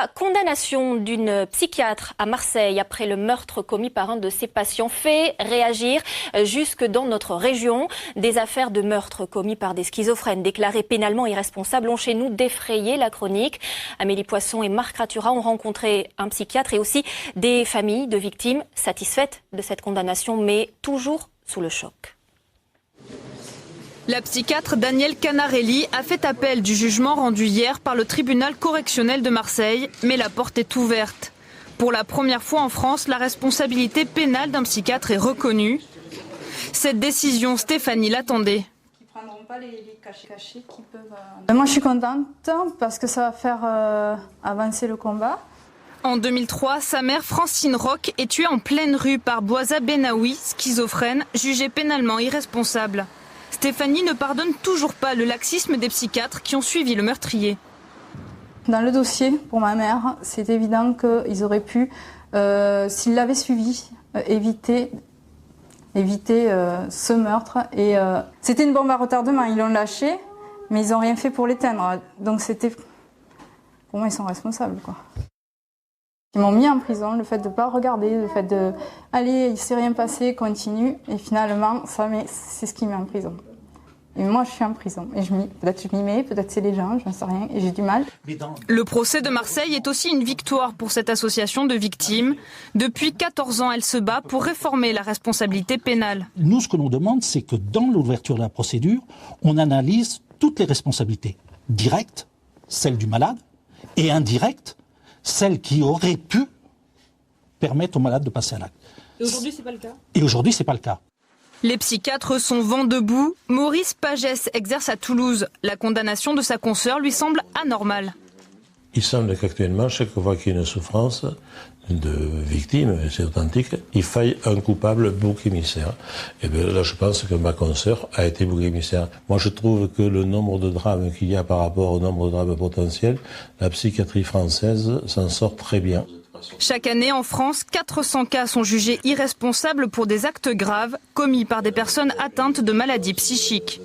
La condamnation d'une psychiatre à Marseille après le meurtre commis par un de ses patients fait réagir jusque dans notre région. Des affaires de meurtre commis par des schizophrènes déclarés pénalement irresponsables ont chez nous défrayé la chronique. Amélie Poisson et Marc Ratura ont rencontré un psychiatre et aussi des familles de victimes satisfaites de cette condamnation, mais toujours sous le choc. La psychiatre Danielle Canarelli a fait appel du jugement rendu hier par le tribunal correctionnel de Marseille, mais la porte est ouverte. Pour la première fois en France, la responsabilité pénale d'un psychiatre est reconnue. Cette décision, Stéphanie l'attendait. Moi je suis contente parce que ça va faire avancer le combat. En 2003, sa mère Francine Roch est tuée en pleine rue par Bouaza Benaoui, schizophrène, jugé pénalement irresponsable. Stéphanie ne pardonne toujours pas le laxisme des psychiatres qui ont suivi le meurtrier. Dans le dossier, pour ma mère, c'est évident qu'ils auraient pu, s'ils l'avaient suivi, éviter ce meurtre. Et c'était une bombe à retardement, ils l'ont lâché, mais ils n'ont rien fait pour l'éteindre. Donc c'était, pour moi, ils sont responsables, quoi. Ils m'ont mis en prison, le fait de ne pas regarder, le fait de allez, il ne s'est rien passé, continue. Et finalement, c'est ce qui met en prison. Et moi, je suis en prison. Et peut-être je m'y mets, peut-être c'est les gens, je n'en sais rien. Et j'ai du mal. Le procès de Marseille est aussi une victoire pour cette association de victimes. Depuis 14 ans, elle se bat pour réformer la responsabilité pénale. Nous, ce que l'on demande, c'est que dans l'ouverture de la procédure, on analyse toutes les responsabilités. Directes, celle du malade, et indirectes, celle qui aurait pu permettre au malade de passer à l'acte. Et aujourd'hui, c'est pas le cas. Et aujourd'hui, c'est pas le cas. Les psychiatres sont vent debout. Maurice Pagès exerce à Toulouse. La condamnation de sa consoeur lui semble anormale. Il semble qu'actuellement, chaque fois qu'il y a une souffrance de victime, c'est authentique, il faille un coupable bouc émissaire. Et bien là, je pense que ma consoeur a été bouc émissaire. Moi, je trouve que le nombre de drames qu'il y a par rapport au nombre de drames potentiels, la psychiatrie française s'en sort très bien. Chaque année en France, 400 cas sont jugés irresponsables pour des actes graves commis par des personnes atteintes de maladies psychiques.